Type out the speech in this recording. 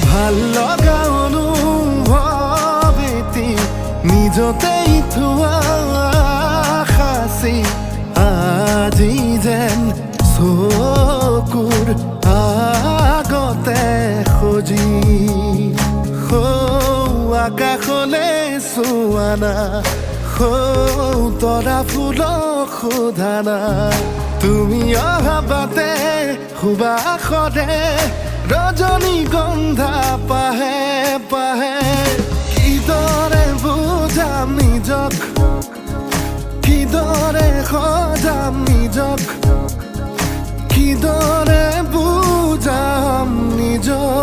ভাল লগা অনুভৱ এটি নিজতেই থোৱা সাঁচি আজি যেন চকুৰ আগতে সজি আকাশলে চোৱা না তৰা ফুলক সোধা না তুমি অহা বাটে সুবাসৰে ৰজনীগন্ধা পাহে পাহে কিদৰে বুজাম নিজক কিদৰে সজাম নিজক কিদৰে বুজাম নিজক